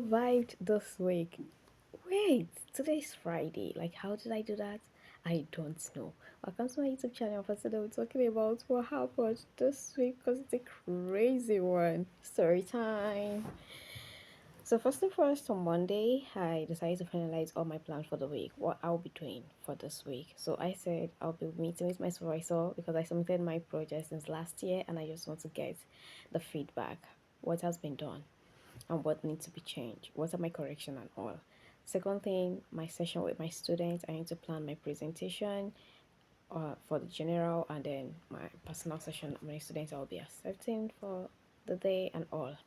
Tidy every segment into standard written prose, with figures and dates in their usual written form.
survived this week. Wait, today's Friday. Like, how did I do that? I don't know. Welcome to my YouTube channel. For today, we're talking about what happened this week because it's a crazy one. Story time. So, first and foremost, on Monday, I decided to finalize all my plans for the week, what I'll be doing for this week. So, I said I'll be meeting with my supervisor because I submitted my project since last year and I just want to get the feedback, what has been done and what needs to be changed, what are my correction and all. Second thing, my session with my students, I need to plan my presentation for the general and then my personal session with my students I'll be accepting for the day and all.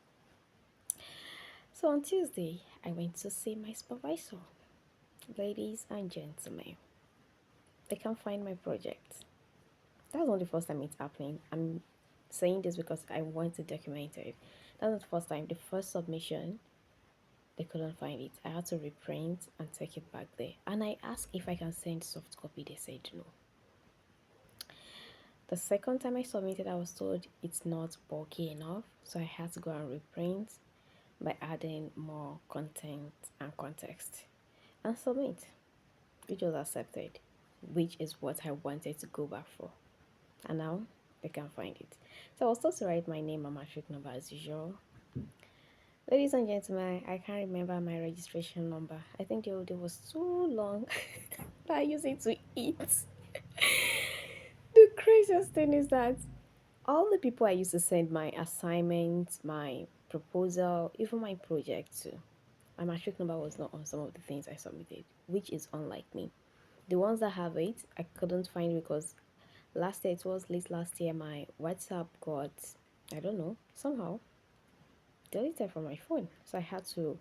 So on Tuesday, I went to see my supervisor. Ladies and gentlemen, they can't find my project. That's not the first time it's happening. I'm saying this because I want to document it. That's not the first time. The first submission, they couldn't find it. I had to reprint and take it back there. And I asked if I can send soft copy. They said no. The second time I submitted, I was told it's not bulky enough. So I had to go and reprint by adding more content and context and submit, which was accepted, which is what I wanted to go back for. And now they can't find it. So I was told to write my name and matric number as usual. Ladies and gentlemen, I can't remember my registration number. I think the old day was too long that I used it to eat. The craziest thing is that all the people I used to send my assignments, my proposal, even my project to, my matric number was not on some of the things I submitted, which is unlike me. The ones that have it, I couldn't find it because last year, it was late last year, my WhatsApp got, I don't know, somehow deleted from my phone. So I had to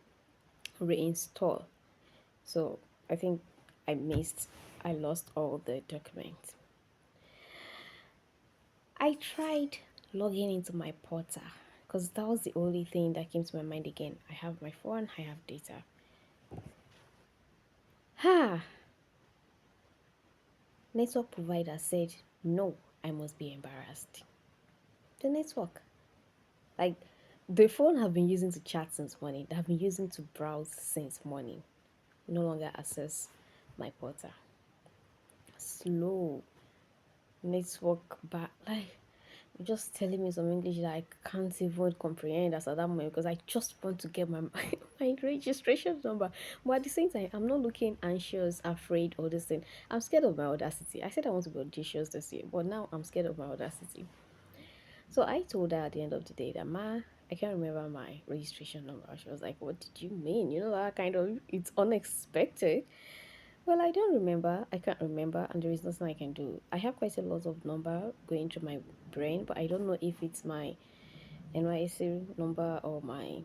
reinstall. So I think I lost all the documents. I tried logging into my portal because that was the only thing that came to my mind again. I have my phone, I have data. Ha! Network provider said, no, I must be embarrassed. The network. Like, the phone I've been using to chat since morning, that I've been using to browse since morning, no longer access my portal. Slow network back, like just telling me some English that I can't even comprehend as at that moment because I just want to get my my registration number. But at the same time, I'm not looking anxious, afraid, or this thing. I'm scared of my audacity. I said I want to be audacious this year, but now I'm scared of my audacity. So I told her at the end of the day that I can't remember my registration number. She was like, "What did you mean? You know that kind of it's unexpected." Well, I don't remember. I can't remember, and there is nothing I can do. I have quite a lot of number going through my brain, but I don't know if it's my NYC number or my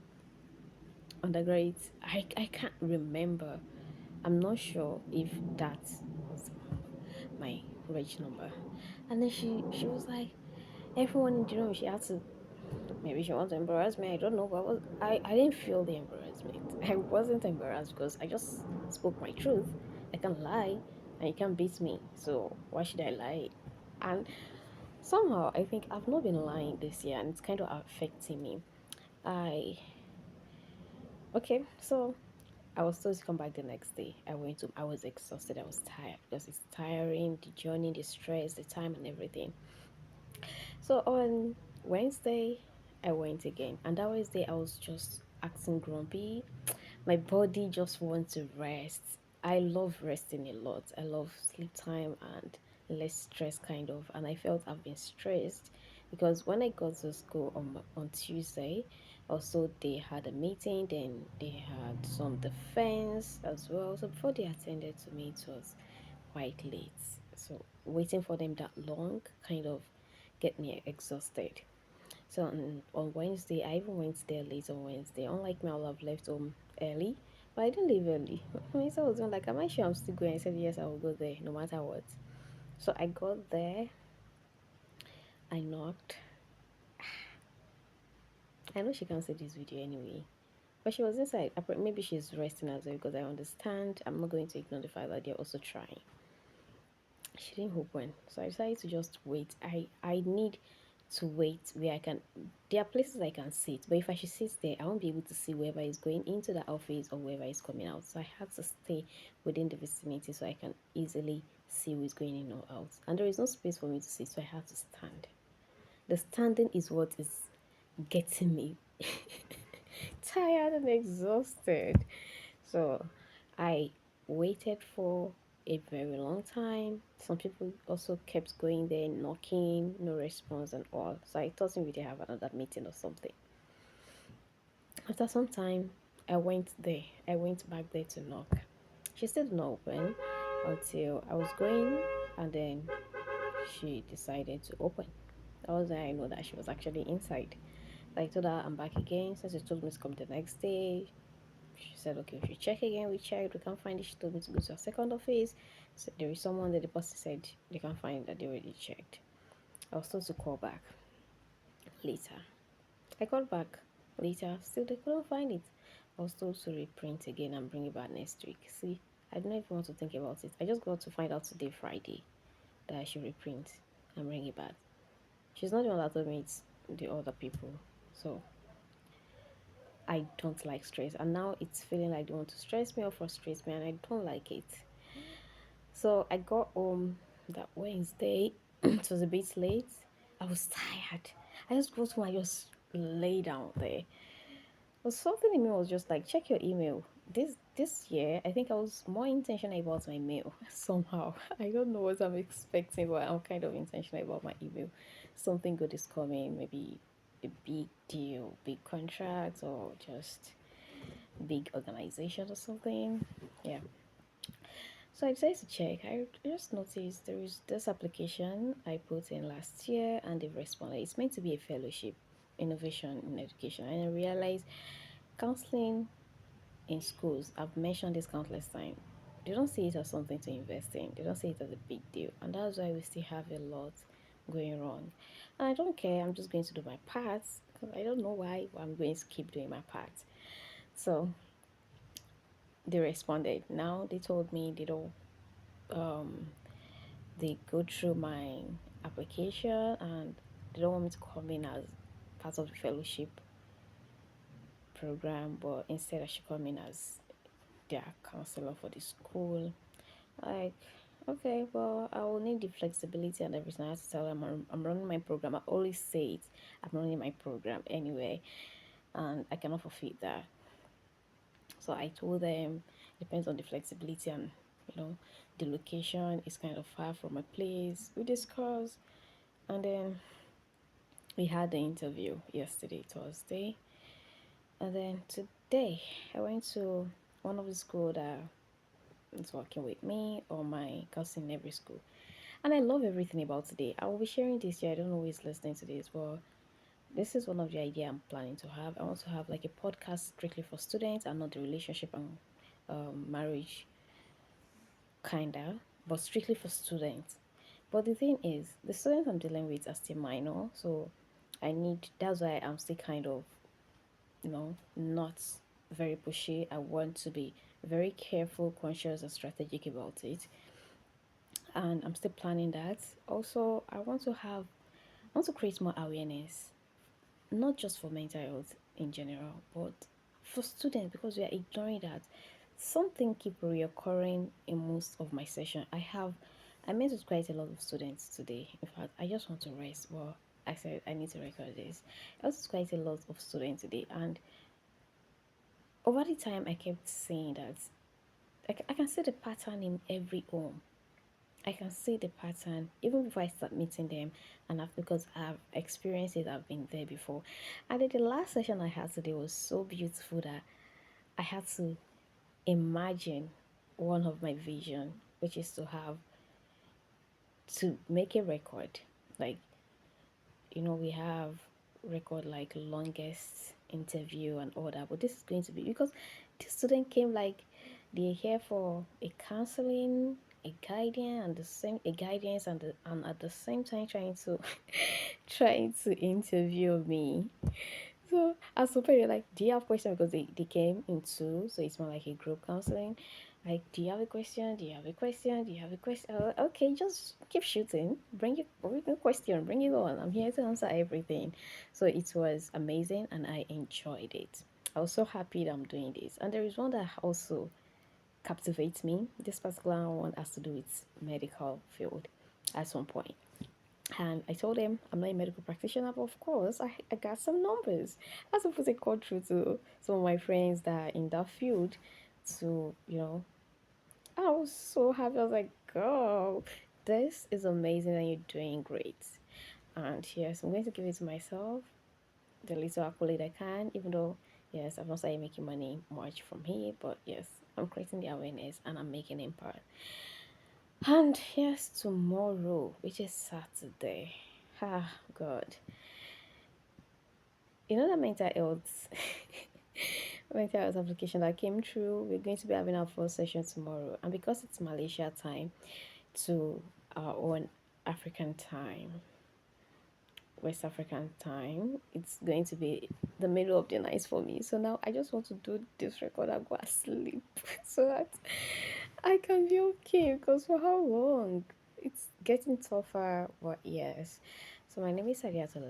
undergrad. I can't remember. I'm not sure if that's my reg number. And then she was like, everyone in the room, she had to, maybe she wants to embarrass me. I don't know, but I didn't feel the embarrassment. I wasn't embarrassed because I just spoke my truth. I can't lie, and you can't beat me. So why should I lie? And somehow I think I've not been lying this year, and it's kind of affecting me. I okay, so I was supposed to come back the next day. I was exhausted. I was tired because it's tiring, the journey, the stress, the time, and everything. So on Wednesday, I went again, and that Wednesday I was just acting grumpy. My body just wants to rest. I love resting a lot. I love sleep time and less stress, kind of. And I felt I've been stressed because when I got to school on Tuesday, also they had a meeting, then they had some defense as well. So before they attended to me, it was quite late. So waiting for them that long kind of get me exhausted. So on Wednesday, I even went there late on Wednesday. Unlike me, I'll have left home early, but I didn't leave early. My sister was like, "Am I sure I'm still going?" I said, "Yes, I will go there no matter what." So I got there. I knocked. I know she can't see this video anyway, but she was inside. Maybe she's resting as well because I understand. I'm not going to ignore the fact that they're also trying. She didn't open, so I decided to just wait. I need to wait where I can. There are places I can sit, but if I should sit there, I won't be able to see whoever is going into the office or whoever is coming out. So I had to stay within the vicinity so I can easily see who is going in or out. And there is no space for me to sit, so I had to stand. The standing is what is getting me tired and exhausted. So I waited for a very long time. Some people also kept going there, knocking, no response and all. So I thought maybe they have another meeting or something. After some time, I went there. I went back there to knock. She still did not open until I was going, and then she decided to open. That was when I know that she was actually inside. So I told her I'm back again. Since she told me to come the next day, she said, okay, if you check again, we checked, we can't find it. She told me to go to a second office. So there is someone that the person said they can't find that they already checked. I was told to call back later. I called back later, still they couldn't find it. I was told to reprint again and bring it back next week. See, I don't even want to think about it. I just got to find out today, Friday, that I should reprint and bring it back. She's not the one that told me, it's the other people. So I don't like stress. And now it's feeling like they want to stress me or frustrate me, and I don't like it. So I got home that Wednesday. It was a bit late. I was tired. I just got home, I just lay down there. But something in me was just like, check your email. This year, I think I was more intentional about my mail somehow. I don't know what I'm expecting, but I'm kind of intentional about my email. Something good is coming, maybe a big deal, big contract, or just big organization or something. Yeah. So I decided to check. I just noticed there is this application I put in last year and they've responded. It's meant to be a fellowship, innovation in education. And I realized counseling in schools, I've mentioned this countless times. They don't see it as something to invest in. They don't see it as a big deal. And that's why we still have a lot going wrong. And I don't care. I'm just going to do my part because I don't know why, but I'm going to keep doing my part. So they responded. Now they told me they don't um they go through my application and they don't want me to come in as part of the fellowship program, but instead I should come in as their counselor for the school. Like, okay, well, I will need the flexibility and everything. I have to tell them I'm running my program. I always say it. I'm running my program anyway, and I cannot forfeit that. So I told them depends on the flexibility and the location is kind of far from my place. We discussed, and then we had the interview yesterday, Thursday, and then today I went to one of the school that is working with me or my cousin in every school. And I love everything about today. I will be sharing this here. I don't know who is listening to this, but this is one of the idea I'm planning to have. I want to have like a podcast strictly for students and not the relationship and marriage kinda, but strictly for students. But the thing is, the students I'm dealing with are still minor, so that's why I'm still kind of, not very pushy. I want to be very careful, conscious, and strategic about it. And I'm still planning that. Also, I want to create more awareness, not just for mental health in general, but for students because we are ignoring that. Something keep reoccurring in most of my session. I met with quite a lot of students today. In fact, I just want to rest, but I said I need to record this. I was quite a lot of students today, and over the time, I kept saying that I can see the pattern in every home. I can see the pattern even before I start meeting them, and because I've experienced it, I've been there before. And then the last session I had today was so beautiful that I had to imagine one of my vision, which is to make a record. Like, we have record like longest interview and all that, but this is going to be because the student came like they're here for a counseling, a guidance and at the same time trying to trying to interview me. So as a parent, like, do you have questions? Because they came in two, so it's more like a group counseling. Like, do you have a question? Do you have a question? Do you have a question? Okay, just keep shooting. Bring your question. Bring it on. I'm here to answer everything. So it was amazing, and I enjoyed it. I was so happy that I'm doing this. And there is one that also captivates me. This particular one has to do with medical field at some point. And I told him I'm not a medical practitioner, but of course I got some numbers. I was supposed to call through to some of my friends that are in that field to, I was so happy. I was like, girl, this is amazing and you're doing great. And yes, I'm going to give it to myself, the little accolade I can, even though, yes, I've not started making money much from here, but yes, I'm creating the awareness and I'm making impact. And yes, tomorrow, which is Saturday, ah, God, that mental health. Mental health application that came through. We're going to be having our first session tomorrow, and because it's Malaysia time to our own African time, West African time, it's going to be the middle of the night for me. So now I just want to do this record and go asleep so that I can be okay. Because for how long? It's getting tougher, but yes. So my name is Sadiatullah.